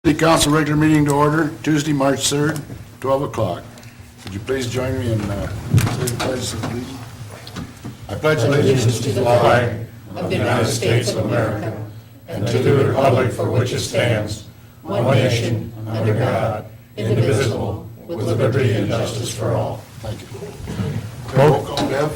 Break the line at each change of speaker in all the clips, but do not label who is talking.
City Council regular meeting to order, Tuesday, March 3rd, 12 o'clock. Would you please join me in saying the pledge of allegiance? I pledge allegiance to the flag
of the United States of America and to the republic for which it stands, one nation, under God, indivisible, with liberty and justice for all.
Thank you. Roll call, Deb?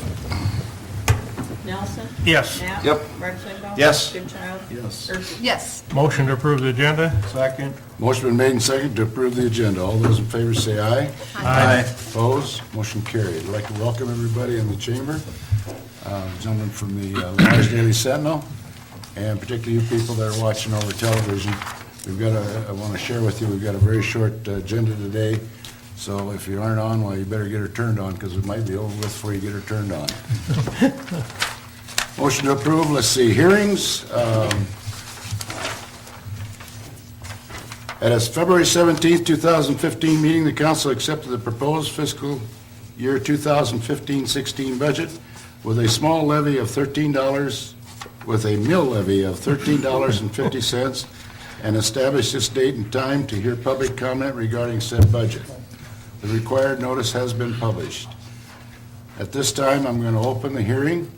Nelson?
Yes.
Knapp?
Yep.
Marcinko?
Yes.
Goodchild?
Yes.
Percy?
Yes.
Motion to approve the agenda? Second.
Motion been made and seconded to approve the agenda. All those in favor say aye.
Aye.
Opposed? Motion carried. I'd like to welcome everybody in the chamber, gentlemen from the Lars Daily Sentinel, and particularly you people that are watching over television. I want to share with you, we've got a very short agenda today, so if you aren't on, well, you better get her turned on, because it might be over with before you get her turned on. Motion to approve, let's see, hearings. At its February 17th, 2015 meeting, the council accepted the proposed fiscal year 2015-16 budget with a small levy of $13, with a mill levy of $13.50, and established this date and time to hear public comment regarding said budget. The required notice has been published. At this time, I'm going to open the hearing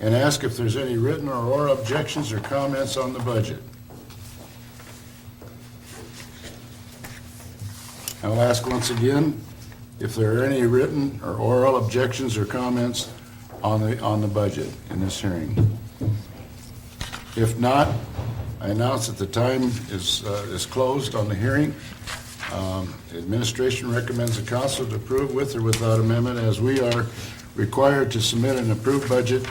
and ask if there's any written or oral objections or comments on the budget. I'll ask once again if there are any written or oral objections or comments on the budget in this hearing. If not, I announce that the time is closed on the hearing. Administration recommends the council to approve with or without amendment, as we are required to submit an approved budget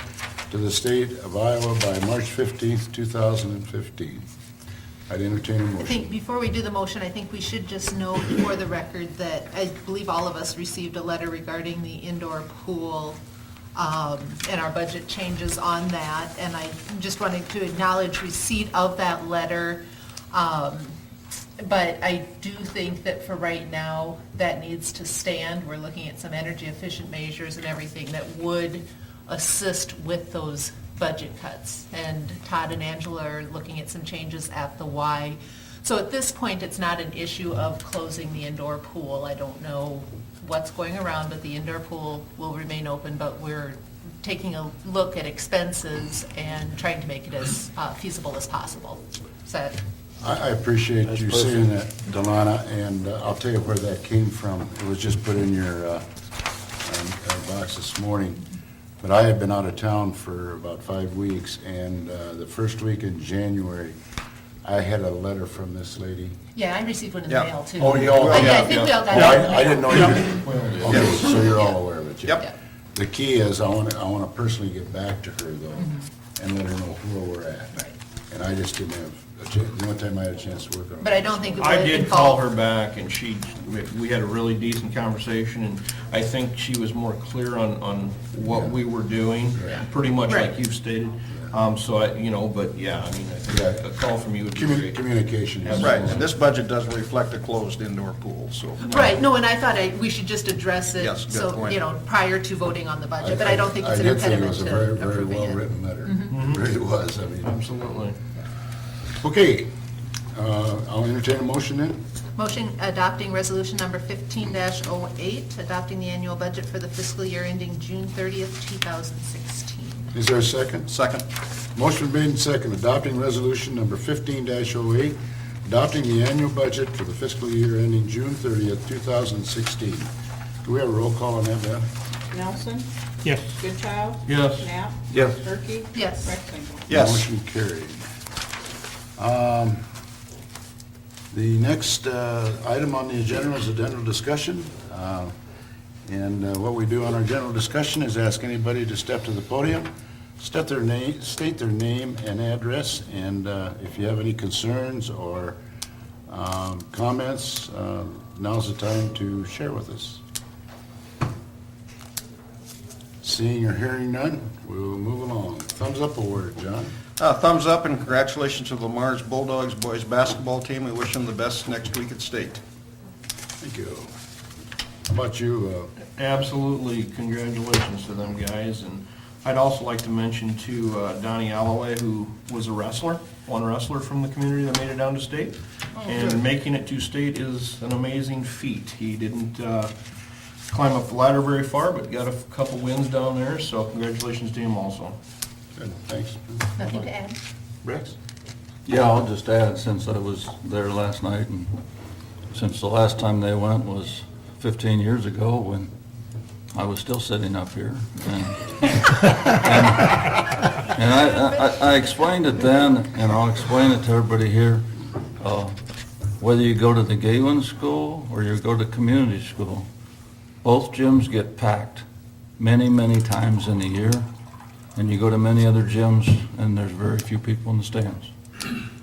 to the state of Iowa by March 15th, 2015. I'd entertain a
I
motion.
think before we do the motion, I think we should just note for the record that I believe all of us received a letter regarding the indoor pool and our budget changes on that. And I just wanted to acknowledge receipt of that letter. But I do think that for right now, that needs to stand. We're looking at some energy efficient measures and everything that would assist with those budget cuts. And Todd and Angela are looking at some changes at the Y. So at this point, it's not an issue of closing the indoor pool. I don't know what's going around, but the indoor pool will remain open, but we're taking a look at expenses and trying to make it as feasible as possible. So
I appreciate you saying that, Delana, and I'll tell you where that came from. It was just put in your box this morning. But I had been out of town for about 5 weeks, and the first week in January, I had a letter from this lady.
yeah, I received one in the
Yeah.
mail too.
Oh, you all-
Yeah, I think we all got
Yeah,
it.
I didn't know you did. Okay, so you're all aware of it. yeah.
Yep.
The key is, I want to personally get back to her, though, and let her know where we're at.
Right.
And I just didn't have, the only time I had a chance to work on it.
But I don't think it would
I did call
involve-
her back, and we had a really decent conversation, and I think she was more clear on what we were doing, pretty much like
Right.
you've stated. So but yeah, I mean, I think
Yeah.
a call from you would be great.
Communication. is-
Right, and this budget does reflect a closed indoor pool, so.
Right, no, and I thought we should just address it,
Yes, good
so,
point.
prior to voting on the budget, but I don't think it's an
I did think it
impediment
was a
to
very, very
approving it.
well-written letter. It really was, I mean.
Absolutely.
Okay, I'll entertain a motion then.
Motion adopting resolution number 15-08, adopting the annual budget for the fiscal year ending June 30th, 2016.
Is there a second?
Second.
Motion made and second, adopting resolution number 15-08, adopting the annual budget for the fiscal year ending June 30th, 2016. Do we have a roll call on that, Beth?
Nelson?
Yes.
Goodchild?
Yes.
Knapp?
Yes.
Perky?
Yes.
Marcinko?
Yes.
Motion carried. The next item on the agenda is a general discussion. And what we do on our general discussion is ask anybody to step to the podium, state their name and address, and if you have any concerns or comments, now's the time to share with us. Seeing or hearing none, we will move along. Thumbs up award, John.
Thumbs up and congratulations to Lamar's Bulldogs boys basketball team. We wish them the best next week at state.
Thank you. How about you?
Absolutely, congratulations to them guys, and I'd also like to mention to Donnie Alloway, who was a wrestler, one wrestler from the community that made it down to state. and making it to state is an amazing feat. He didn't climb up the ladder very far, but got a couple wins down there, so congratulations to him also.
Good, thanks.
Nothing to add?
Rex?
Yeah, I'll just add, since I was there last night, and since the last time they went was 15 years ago, when I was still sitting up here. And I explained it then, and I'll explain it to everybody here. Whether you go to the Galen School or you go to community school, both gyms get packed many, many times in a year. And you go to many other gyms, and there's very few people in the stands.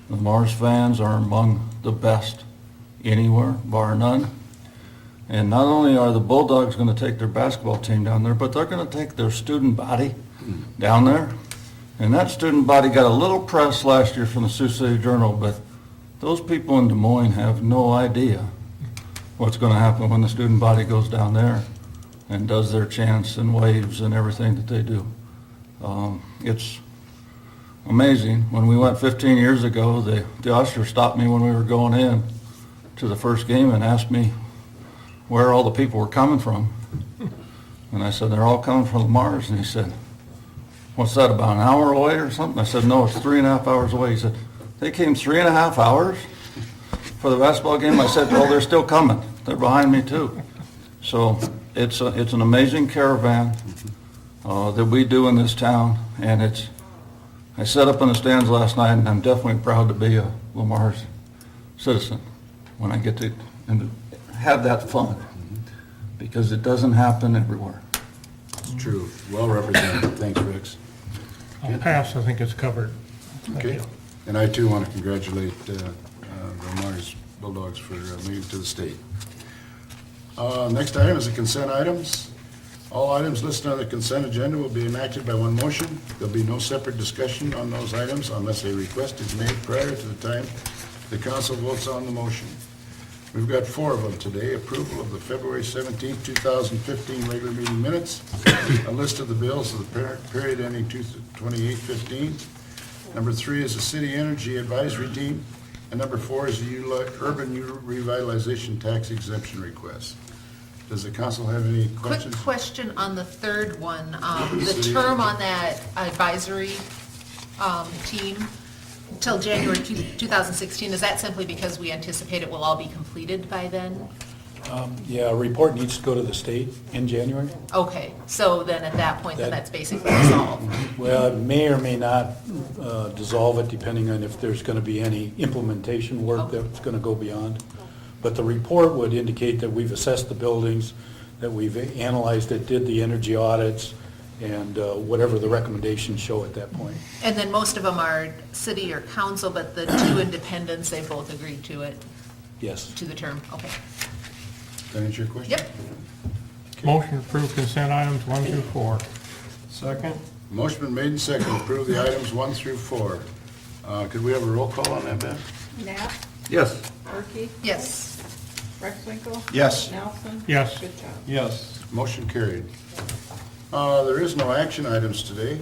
The Mars fans are among the best anywhere, bar none. And not only are the Bulldogs going to take their basketball team down there, but they're going to take their student body down there. And that student body got a little press last year from the Sioux City Journal, but those people in Des Moines have no idea what's going to happen when the student body goes down there and does their chants and waves and everything that they do. It's amazing. When we went 15 years ago, the usher stopped me when we were going in to the first game and asked me where all the people were coming from. And I said, they're all coming from Mars. And he said, what's that, about an hour away or something? I said, no, it's 3.5 hours away. He said, they came 3.5 hours for the basketball game? I said, well, they're still coming. They're behind me too. So it's an amazing caravan that we do in this town, and I sat up in the stands last night, and I'm definitely proud to be a Lamar's citizen when I get to and have that fun, because it doesn't happen everywhere.
It's true. Well represented. Thanks, Rex.
I'll pass, I think it's covered.
Okay. And I too want to congratulate the Mars Bulldogs for making it to the state. Next item is the consent items. All items listed on the consent agenda will be enacted by one motion. There'll be no separate discussion on those items unless a request is made prior to the time the council votes on the motion. We've got 4 of them today. Approval of the February 17, 2015 regular meeting minutes, a list of the bills of the period ending 28/15. Number 3 is the City Energy Advisory Team, and number 4 is the Urban Revitalization Tax Exemption Request. Does the council have any
Quick
questions?
question on the third one. The term on that advisory team till January 2016, is that simply because we anticipate it will all be completed by then?
Yeah, a report needs to go to the state in January.
Okay, so then at that point, then
That-
that's basically resolved.
Well, it may or may not dissolve it, depending on if there's going to be any implementation work
Okay.
that's going to go beyond. But the report would indicate that we've assessed the buildings, that we've analyzed it, did the energy audits, and whatever the recommendations show at that point.
And then most of them are city or council, but the 2 independents, they both agreed to it,
Yes.
to the term, okay.
That answer your question?
Yep.
Motion to approve consent items 1 through 4.
Second?
Motion been made and seconded to approve the items 1 through 4. Could we have a roll call on that, Ben?
Knapp,
Yes.
Perky,
Yes.
Rexwinkle.
Yes.
Nelson.
Yes.
Goodchild.
Yes.
Motion carried. There is no action items today,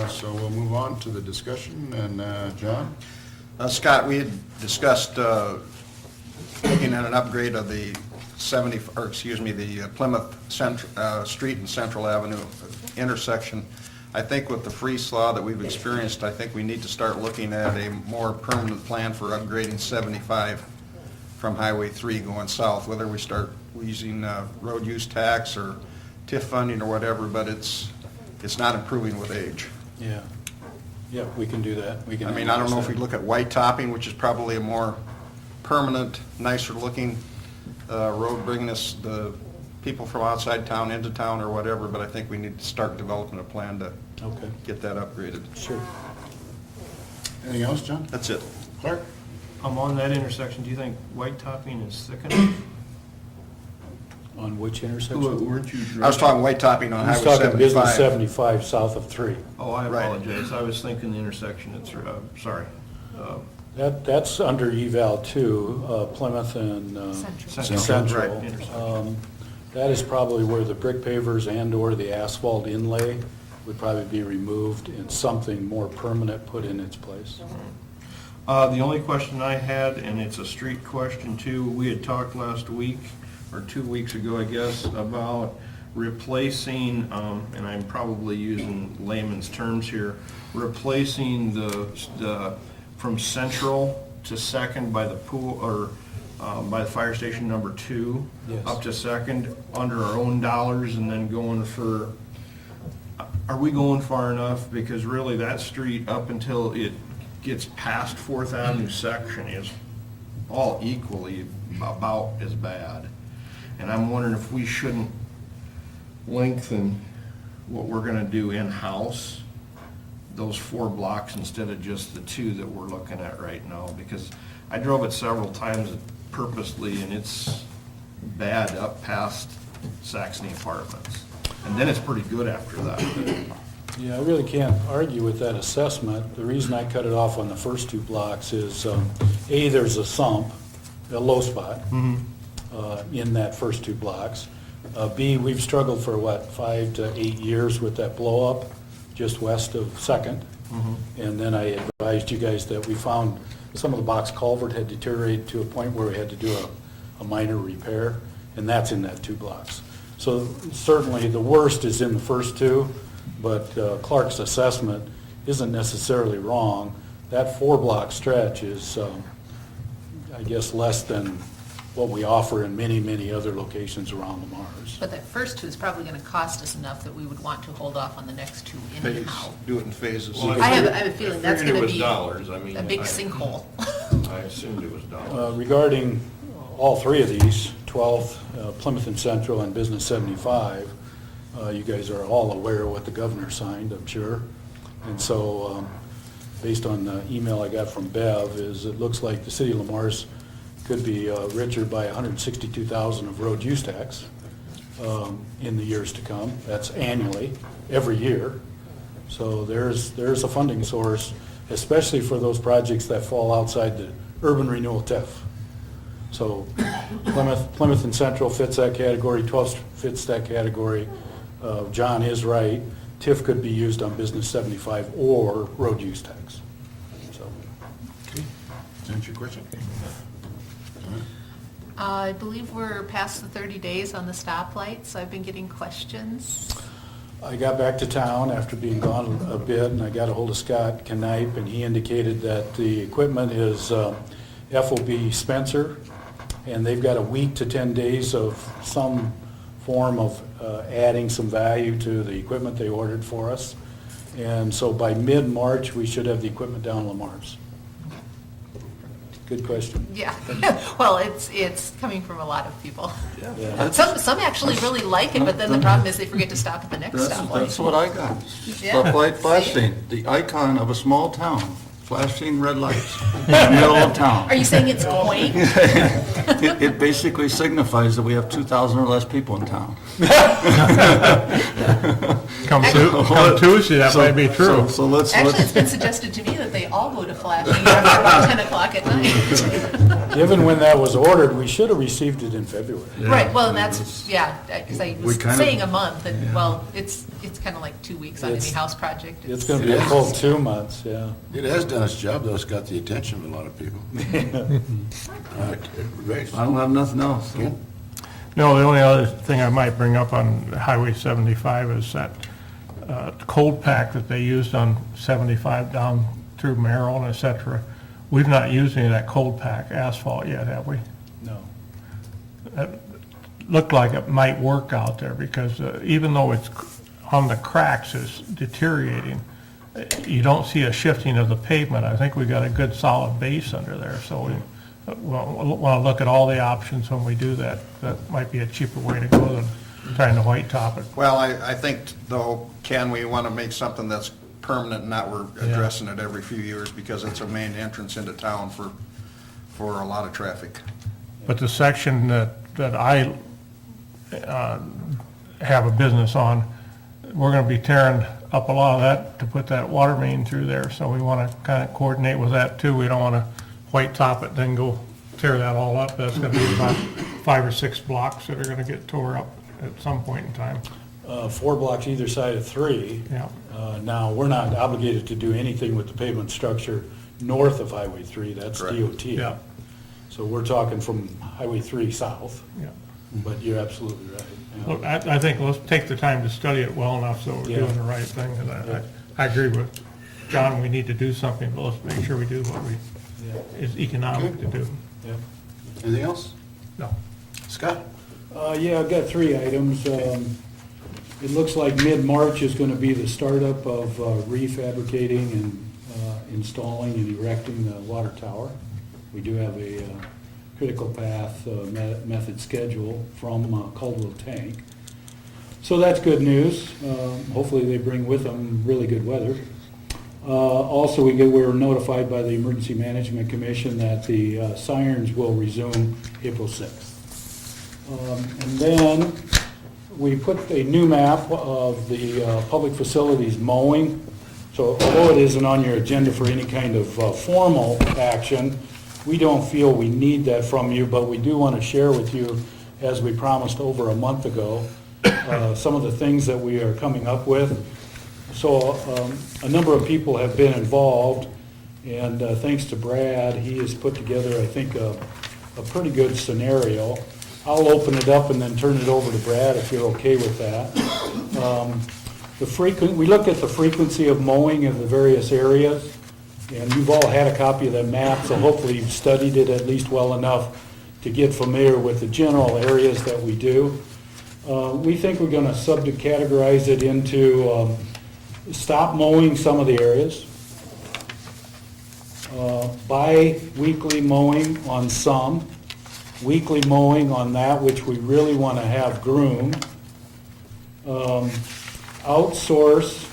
so we'll move on to the discussion, and John?
Scott, we had discussed looking at an upgrade of the the Plymouth Street and Central Avenue intersection. I think with the freeze thaw that we've experienced, I think we need to start looking at a more permanent plan for upgrading 75 from Highway 3 going south, whether we start using road use tax or TIF funding or whatever, but it's not improving with age.
Yeah. Yeah, we can do that. We can.
I mean, I don't know if we look at white topping, which is probably a more permanent, nicer looking road, bringing us the people from outside town into town or whatever, but I think we need to start developing a plan to
Okay,
get that upgraded.
sure.
Anything else, John?
That's it.
Clark?
On that intersection, do you think white topping is thick enough?
On which intersection?
Weren't you?
I was talking white topping on
He's
Highway
talking Business
75.
75 south of 3.
Oh, I
Right.
apologize. I was thinking the intersection at, sorry.
That's under eval 2, Plymouth and
Central.
Central.
Right.
Intersection.
That is probably where the brick pavers and/or the asphalt inlay would probably be removed and something more permanent put in its place.
The only question I had, and it's a street question too, we had talked last week, or 2 weeks ago, I guess, about replacing, and I'm probably using layman's terms here, replacing the from Central to Second by the pool, or by the fire station number 2,
Yes.
up to Second, under our own dollars, and then going for, are we going far enough? Because really, that street, up until it gets past Fourth Avenue section, is all equally about as bad. And I'm wondering if we shouldn't lengthen what we're gonna do in-house, those 4 blocks instead of just the 2 that we're looking at right now. Because I drove it several times purposely, and it's bad up past Saxony Apartments. And then it's pretty good after that.
Yeah, I really can't argue with that assessment. The reason I cut it off on the first 2 blocks is, A, there's a sump, a low spot, in that first 2 blocks. B, we've struggled for, 5 to 8 years with that blow-up just west of Second. And then I advised you guys that we found some of the box culvert had deteriorated to a point where we had to do a minor repair, and that's in that 2 blocks. So certainly, the worst is in the first 2, but Clark's assessment isn't necessarily wrong. That 4-block stretch is, I guess, less than what we offer in many, many other locations around the Mars.
But that first 2 is probably gonna cost us enough that we would want to hold off on the next 2 anyhow.
Do it in phases.
I have a feeling that's gonna be
dollars. I mean,
a big sinkhole.
I assumed it was dollars.
Regarding all 3 of these, 12th, Plymouth and Central, and Business 75, you guys are all aware of what the governor signed, I'm sure. And so, based on the email I got from Bev, is it looks like the city of Lamar's could be richer by $162,000 of road use tax in the years to come. That's annually, every year. So there's a funding source, especially for those projects that fall outside the urban renewal TIF. So Plymouth and Central fits that category, 12th fits that category. John is right, TIF could be used on Business 75 or road use tax. So,
Okay, does that answer your question?
I believe we're past the 30 days on the stoplights. I've been getting questions.
I got back to town after being gone a bit, and I got a hold of Scott Knipe, and he indicated that the equipment is FOB Spencer, and they've got a week to 10 days of some form of adding some value to the equipment they ordered for us. And so by mid-March, we should have the equipment down in Lamar's. Good question.
Yeah, well, it's coming from a lot of people.
Yeah.
Some actually really like it, but then the problem is they forget to stop at the next
That's
stoplight.
what I got.
Yeah.
Stoplight flashing, the icon of a small town, flashing red lights in the middle of town.
Are you saying it's quaint?
It basically signifies that we have 2,000 or less people in town.
Come Tuesday, that might be true.
So let's,
Actually, it's been suggested to me that they all go to flashing after about 10 o'clock at night.
Given when that was ordered, we should have received it in February.
Right, well, and that's, yeah, because I was
kind of-
saying a month, and, well, it's kind of like 2 weeks on any
It's-
house project.
It's going to be a full 2 months, yeah.
It has done its job, though. It's got the attention of a lot of people. All right, Ray.
I don't have nothing else.
Ken?
No, the only other thing I might bring up on Highway 75 is that cold pack that they used on 75 down through Merrill and et cetera. We've not used any of that cold pack asphalt yet, have we?
No.
It looked like it might work out there because even though it's on the cracks, it's deteriorating. You don't see a shifting of the pavement. I think we got a good solid base under there, so we want to look at all the options when we do that. That might be a cheaper way to go than trying to white top it.
Well, I think, though, Ken, we want to make something that's permanent, not we're addressing it every few years, because it's a main entrance into town for a lot of traffic.
But the section that I have a business on, we're going to be tearing up a lot of that to put that water main through there, so we want to kind of coordinate with that too. We don't want to white top it, then go tear that all up. That's going to be about 5 or 6 blocks that are going to get tore up at some point in time.
4 blocks either side of 3.
Yeah.
Now, we're not obligated to do anything with the pavement structure north of Highway 3, that's
Correct.
DOT.
Yeah,
So we're talking from Highway 3 south,
yeah.
but you're absolutely right. Yeah.
Look, I think let's take the time to study it well enough so we're
Yeah.
doing the right thing. And I agree with John, we need to do something, but let's make sure we do what
Yeah.
is economic to do.
Yeah.
Anything else?
No.
Scott?
Yeah, I've got 3 items. It looks like mid-March is going to be the startup of refabricating and installing and erecting the water tower. We do have a critical path method schedule from Caldwell Tank. So that's good news. Hopefully they bring with them really good weather. Also, we were notified by the Emergency Management Commission that the sirens will resume April 6th. And then we put a new map of the public facilities mowing. So although it isn't on your agenda for any kind of formal action, we don't feel we need that from you, but we do want to share with you, as we promised over a month ago, some of the things that we are coming up with. So a number of people have been involved, and thanks to Brad, he has put together, I think, a pretty good scenario. I'll open it up and then turn it over to Brad if you're okay with that. We looked at the frequency of mowing in the various areas, and you've all had a copy of that map, so hopefully you've studied it at least well enough to get familiar with the general areas that we do. We think we're going to subcategorize it into stop mowing some of the areas, bi-weekly mowing on some, weekly mowing on that which we really want to have groomed, outsource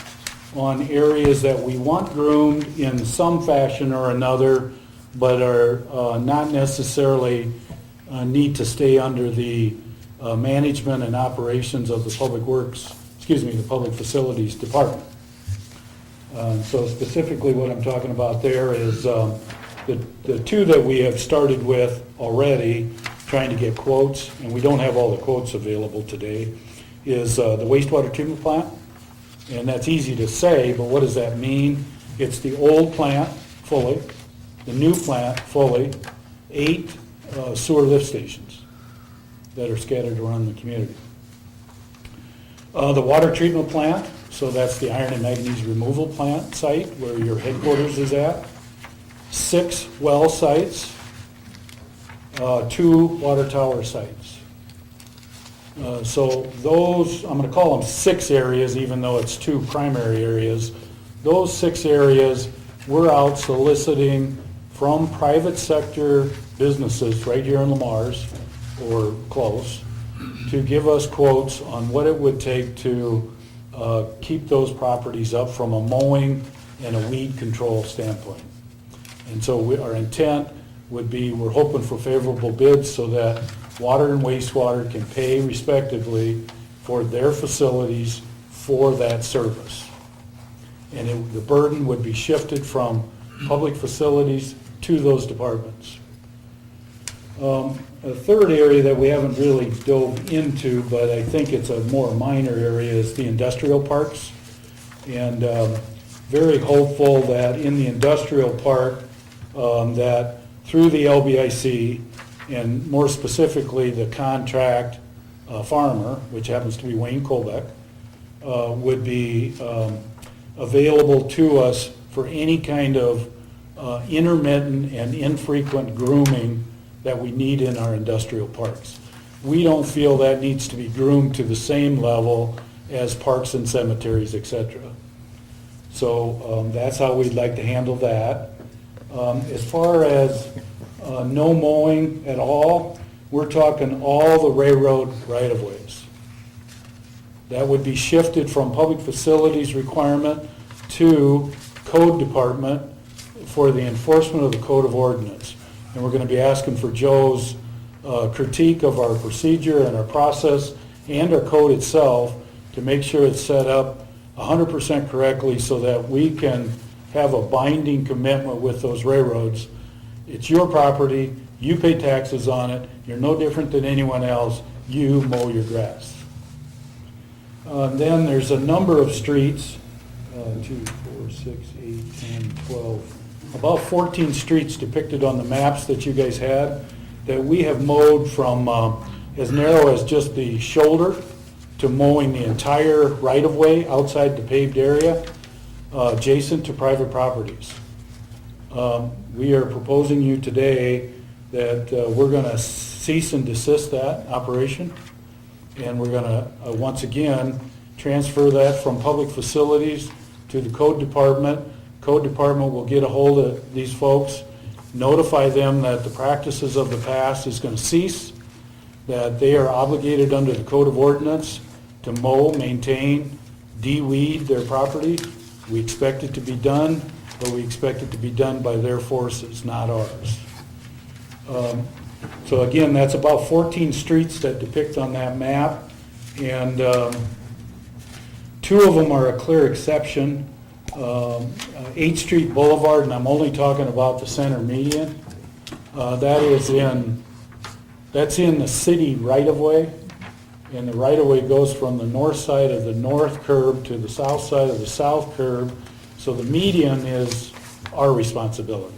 on areas that we want groomed in some fashion or another, but are not necessarily need to stay under the management and operations of the the Public Facilities Department. So specifically what I'm talking about there is the 2 that we have started with already, trying to get quotes, and we don't have all the quotes available today, is the wastewater treatment plant. And that's easy to say, but what does that mean? It's the old plant fully, the new plant fully, 8 sewer lift stations that are scattered around the community. The water treatment plant, so that's the iron and manganese removal plant site where your headquarters is at. 6 well sites, 2 water tower sites. So those, I'm going to call them 6 areas, even though it's 2 primary areas. Those 6 areas, we're out soliciting from private sector businesses right here in Lamar's or close to give us quotes on what it would take to keep those properties up from a mowing and a weed control standpoint. And so our intent would be, we're hoping for favorable bids so that water and wastewater can pay respectively for their facilities for that service. And the burden would be shifted from public facilities to those departments. A third area that we haven't really dove into, but I think it's a more minor area, is the industrial parks. And very hopeful that in the industrial park, that through the LBIC, and more specifically the contract farmer, which happens to be Wayne Colbeck, would be available to us for any kind of intermittent and infrequent grooming that we need in our industrial parks. We don't feel that needs to be groomed to the same level as parks and cemeteries, etc. So that's how we'd like to handle that. As far as no mowing at all, we're talking all the railroad right-of-ways. That would be shifted from public facilities requirement to code department for the enforcement of the code of ordinance. And we're going to be asking for Joe's critique of our procedure and our process and our code itself to make sure it's set up 100% correctly so that we can have a binding commitment with those railroads. It's your property, you pay taxes on it, you're no different than anyone else, you mow your grass. Then there's a number of streets, 2, 4, 6, 8, 10, 12, about 14 streets depicted on the maps that you guys had that we have mowed from as narrow as just the shoulder to mowing the entire right-of-way outside the paved area adjacent to private properties. We are proposing you today that we're going to cease and desist that operation, and we're going to, once again, transfer that from public facilities to the code department. Code department will get a hold of these folks, notify them that the practices of the past is going to cease, that they are obligated under the code of ordinance to mow, maintain, de-weed their property. We expect it to be done, but we expect it to be done by their forces, not ours. So again, that's about 14 streets that depict on that map, and 2 of them are a clear exception. 8th Street Boulevard, and I'm only talking about the center median, that's in the city right-of-way, and the right-of-way goes from the north side of the north curb to the south side of the south curb, so the median is our responsibility.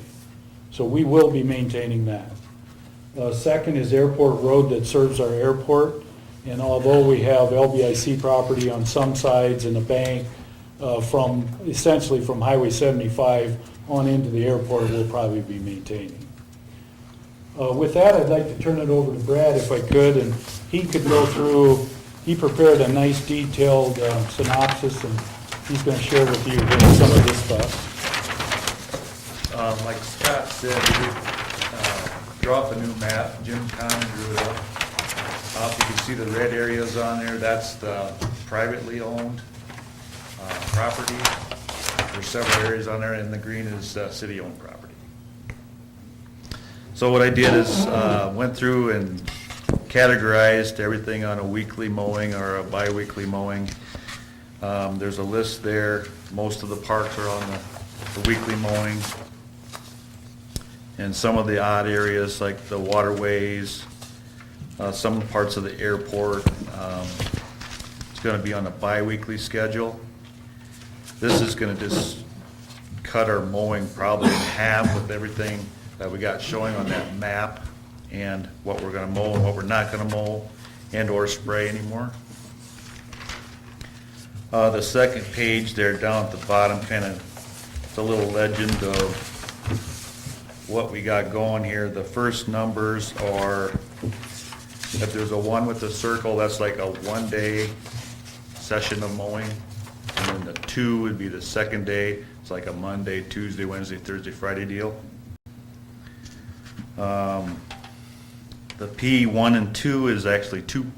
So we will be maintaining that. Second is Airport Road that serves our airport, and although we have LBIC property on some sides and a bank essentially from Highway 75 on into the airport, we'll probably be maintaining. With that, I'd like to turn it over to Brad if I could, and he could go through, he prepared a nice detailed synopsis, and he's going to share with you some of this stuff.
Like Scott said, we did draw up a new map. Jim Conn drew it up. You can see the red areas on there. That's the privately owned property. There's several areas on there, and the green is city-owned property. So what I did is went through and categorized everything on a weekly mowing or a bi-weekly mowing. There's a list there. Most of the parks are on the weekly mowing. And some of the odd areas like the waterways, some parts of the airport, it's going to be on a bi-weekly schedule. This is going to just cut our mowing probably in half with everything that we got showing on that map and what we're going to mow and what we're not going to mow and or spray anymore. The second page there down at the bottom, kind of, it's a little legend of what we got going here. The first numbers are, if there's a 1 with a circle, that's like a 1-day session of mowing. And then the 2 would be the second day. It's like a Monday, Tuesday, Wednesday, Thursday, Friday deal. The P1 and 2 is actually two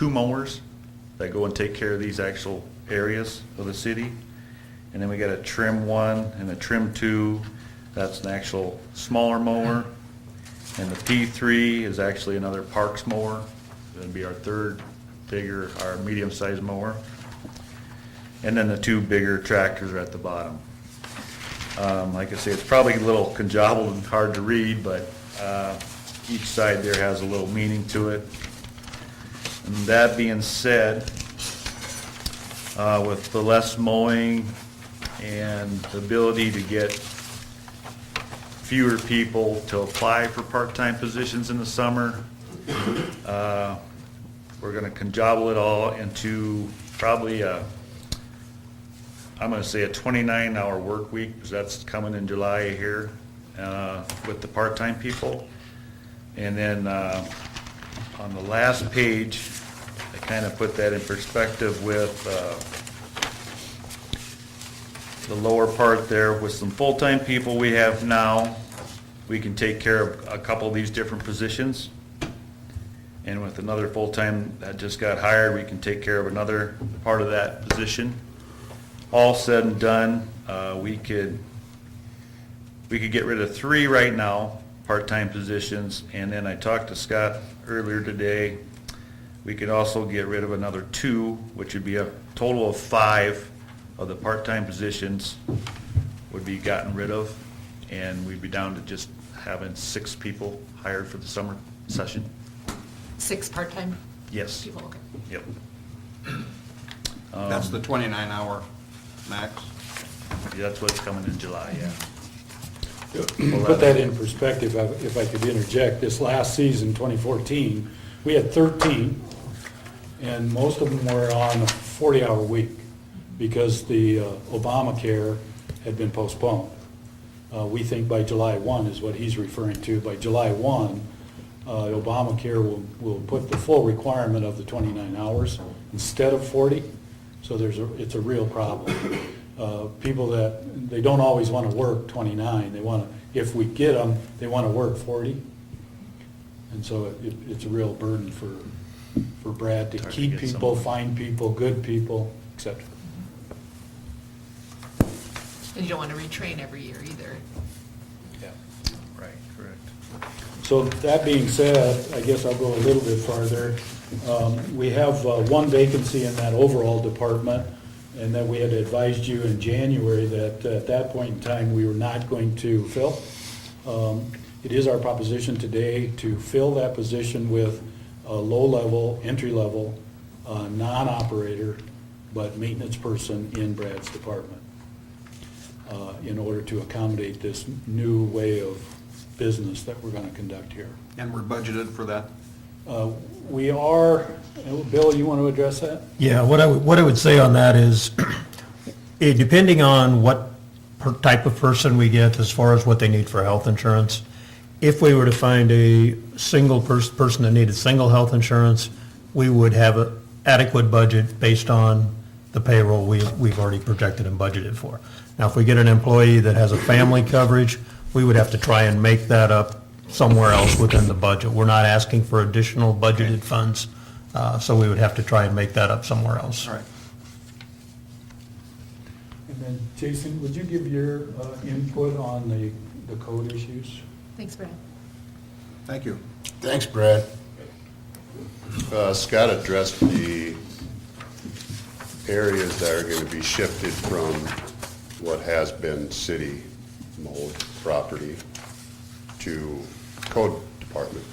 mowers that go and take care of these actual areas of the city. And then we got a trim 1 and a trim 2. That's an actual smaller mower. And the P3 is actually another parks mower. It'll be our third bigger, our medium-sized mower. And then the 2 bigger tractors are at the bottom. Like I say, it's probably a little conjobbled and hard to read, but each side there has a little meaning to it. And that being said, with the less mowing and the ability to get fewer people to apply for part-time positions in the summer, we're going to conjobble it all into probably I'm going to say a 29-hour work week, because that's coming in July here with the part-time people. And then on the last page, I kind of put that in perspective with the lower part there. With some full-time people we have now, we can take care of a couple of these different positions. And with another full-time that just got hired, we can take care of another part of that position. All said and done, we could get rid of 3 right now, part-time positions, and then I talked to Scott earlier today. We could also get rid of another 2, which would be a total of 5 of the part-time positions would be gotten rid of, and we'd be down to just having 6 people hired for the summer session.
6 part-time
Yes.
people, okay.
Yep.
That's the 29-hour max.
That's what's coming in July, yeah.
Put that in perspective, if I could interject, this last season, 2014, we had 13, and most of them were on a 40-hour week because the Obamacare had been postponed. We think by July 1 is what he's referring to. By July 1, Obamacare will put the full requirement of the 29 hours instead of 40, so it's a real problem. People that, they don't always want to work 29, they want to, if we get them, they want to work 40. And so it's a real burden for Brad to keep people, find people, good people, et cetera.
And you don't want to retrain every year either.
Right, correct.
So that being said, I guess I'll go a little bit farther. We have one vacancy in that overall department, and that we had advised you in January that at that point in time, we were not going to fill. It is our proposition today to fill that position with a low-level, entry-level, non-operator, but maintenance person in Brad's department, in order to accommodate this new way of business that we're going to conduct here.
And we're budgeted for that?
We are, Bill, you want to address that?
Yeah, what I would say on that is, depending on what type of person we get as far as what they need for health insurance, if we were to find a single person that needed single health insurance, we would have an adequate budget based on the payroll we've already projected and budgeted for. Now, if we get an employee that has a family coverage, we would have to try and make that up somewhere else within the budget. We're not asking for additional budgeted funds, so we would have to try and make that up somewhere else.
All right.
And then, Jason, would you give your input on the code issues?
Thanks, Brad.
Thank you.
Thanks, Brad.
Scott addressed the areas that are going to be shifted from what has been city mowed property to code department.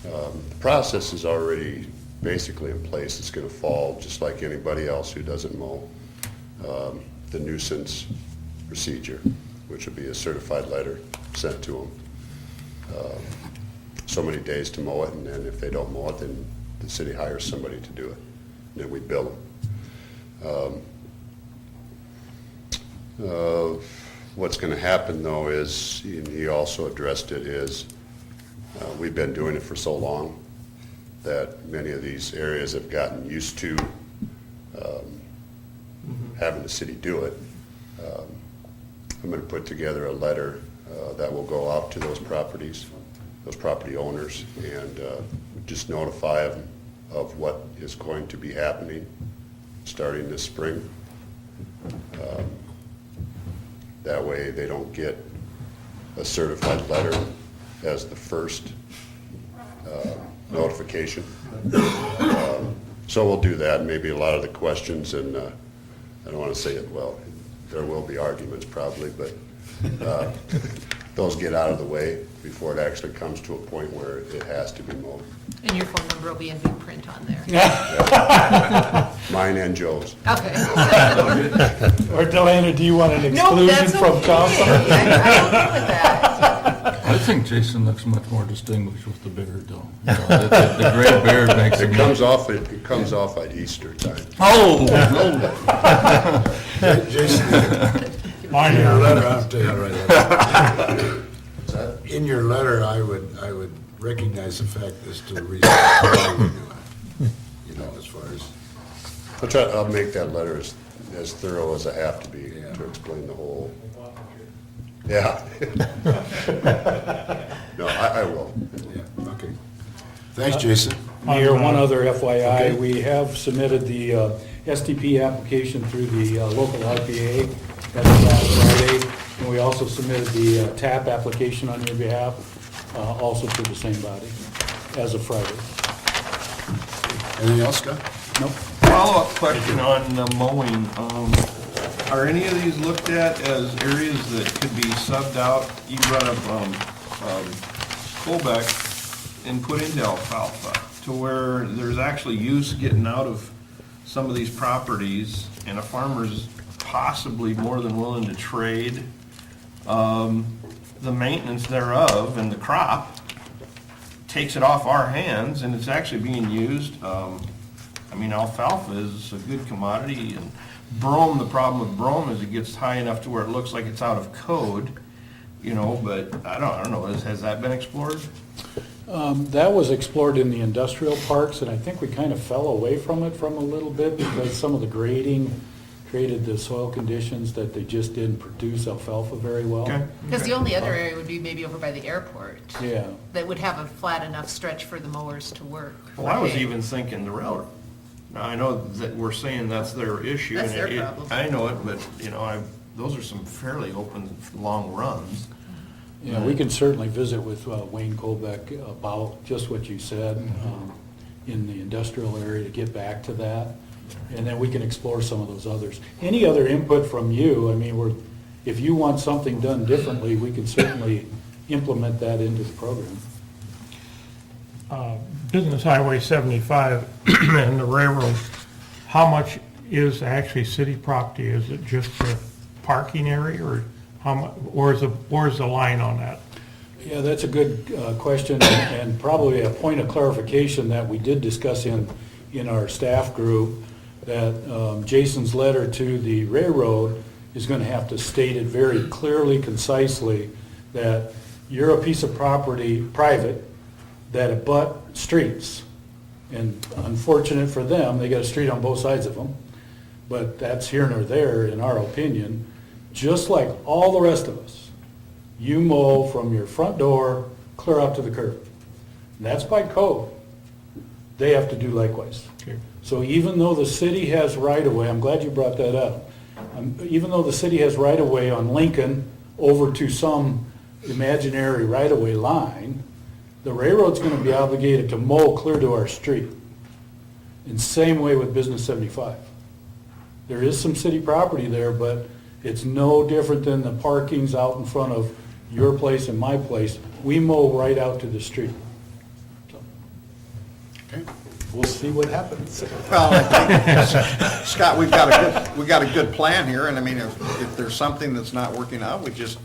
The process is already basically in place. It's going to fall just like anybody else who doesn't mow. The nuisance procedure, which will be a certified letter sent to them. So many days to mow it, and then if they don't mow it, then the city hires somebody to do it. And then we bill them. What's going to happen, though, is, and he also addressed it, is we've been doing it for so long that many of these areas have gotten used to having the city do it. I'm going to put together a letter that will go out to those properties, those property owners, and just notify them of what is going to be happening starting this spring. That way they don't get a certified letter as the first notification. So we'll do that. Maybe a lot of the questions, and I don't want to say it, well, there will be arguments probably, but those get out of the way before it actually comes to a point where it has to be mowed.
And your phone number will be in big print on there.
Mine and Joe's.
Okay.
Or Delana, do you want an
No,
exclusion
that's
from
okay.
council?
I'm okay with that.
I think Jason looks much more distinguished with the beard, though. You know, the gray beard makes him.
It comes off at Easter time.
Oh, no.
Jason, in your letter, I'll tell you right. In your letter, I would recognize the fact as to the reason why we're doing it. You know, as far as,
I'll make that letter as thorough as I have to be to explain the whole. Yeah. No, I will.
yeah, okay. Thanks, Jason.
Mayor, one other FYI,
Okay.
we have submitted the STP application through the local RPA as of last Friday, and we also submitted the TAP application on your behalf, also to the same body, as of Friday.
Anything else, Scott?
Nope.
Follow-up question on the mowing. Are any of these looked at as areas that could be subbed out? You brought up Colbeck and put into alfalfa, to where there's actually use getting out of some of these properties, and a farmer's possibly more than willing to trade the maintenance thereof and the crop, takes it off our hands, and it's actually being used. I mean, alfalfa is a good commodity, and brome, the problem with brome is it gets high enough to where it looks like it's out of code, you know, but I don't know, has that been explored?
That was explored in the industrial parks, and I think we kind of fell away from it a little bit because some of the grading created the soil conditions that they just didn't produce alfalfa very well.
Okay.
Because the only other area would be maybe over by the airport.
Yeah.
That would have a flat enough stretch for the mowers to work.
Well, I was
Okay.
even thinking the railroad. Now, I know that we're saying that's their issue.
That's
and
their
it-
problem.
I know it, but, you know, those are some fairly open, long runs.
Yeah, we can certainly visit with Wayne Colbeck about just what you said in the industrial area to get back to that. And then we can explore some of those others. Any other input from you, I mean, if you want something done differently, we can certainly implement that into the program.
Business Highway 75 and the railroad, how much is actually city property? Is it just the parking area, or how much, where's the line on that?
Yeah, that's a good question, and probably a point of clarification that we did discuss in our staff group, that Jason's letter to the railroad is going to have to state it very clearly, concisely, that you're a piece of property, private, that abut streets. And unfortunate for them, they got a street on both sides of them, but that's here nor there in our opinion. Just like all the rest of us, you mow from your front door clear out to the curb. And that's by code. They have to do likewise.
Okay.
So even though the city has right-of-way, I'm glad you brought that up, even though the city has right-of-way on Lincoln over to some imaginary right-of-way line, the railroad's going to be obligated to mow clear to our street. And same way with Business 75. There is some city property there, but it's no different than the parkings out in front of your place and my place. We mow right out to the street. So,
Okay.
we'll see what happens.
Well, I think, Scott, we've got a good plan here, and I mean, if there's something that's not working out, we just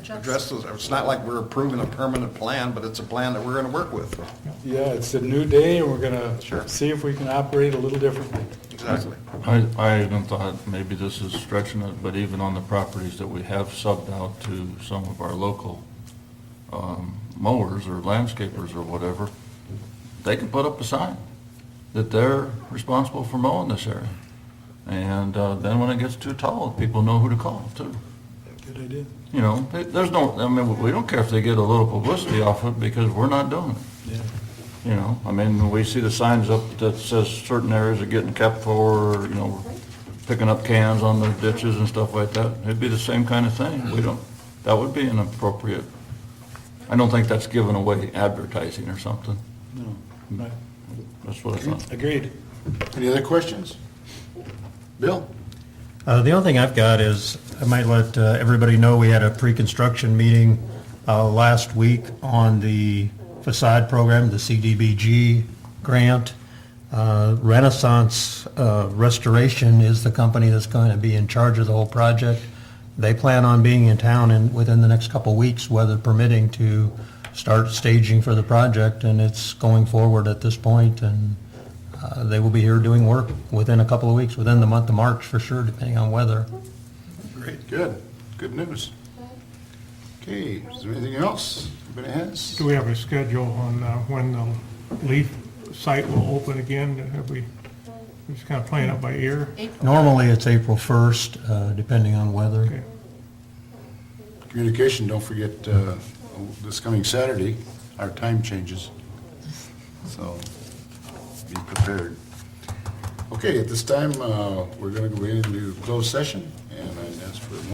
address those. It's not like we're approving a permanent plan, but it's a plan that we're gonna work with.
Yeah, it's a new day, and we're gonna
Sure.
see if we can operate a little differently.
Exactly.
I even thought maybe this is stretching it, but even on the properties that we have subbed out to some of our local mowers or landscapers or whatever, they can put up a sign that they're responsible for mowing this area. And then when it gets too tall, people know who to call too.
Good idea.
You know, there's no, I mean, we don't care if they get a little publicity off it because we're not doing it.
Yeah.
You know, I mean, we see the signs up that says certain areas are getting kept for, you know, picking up cans on the ditches and stuff like that. It'd be the same kind of thing. That would be inappropriate. I don't think that's giving away advertising or something.
No, right.
That's what I thought.
Agreed.
Any other questions? Bill?
The only thing I've got is, I might let everybody know, we had a pre-construction meeting last week on the facade program, the CDBG grant. Renaissance Restoration is the company that's going to be in charge of the whole project. They plan on being in town within the next couple of weeks, weather permitting, to start staging for the project, and it's going forward at this point, and they will be here doing work within a couple of weeks, within the month of March for sure, depending on weather.
Great, good. Good news. Okay, is there anything else anybody has?
Do we have a schedule on when the LEAF site will open again? Have we just kind of playing it by ear?
April.
Normally, it's April 1st, depending on weather.
Okay.
Communication, don't forget, this coming Saturday, our time changes. So be prepared. Okay, at this time, we're going to go into closed session.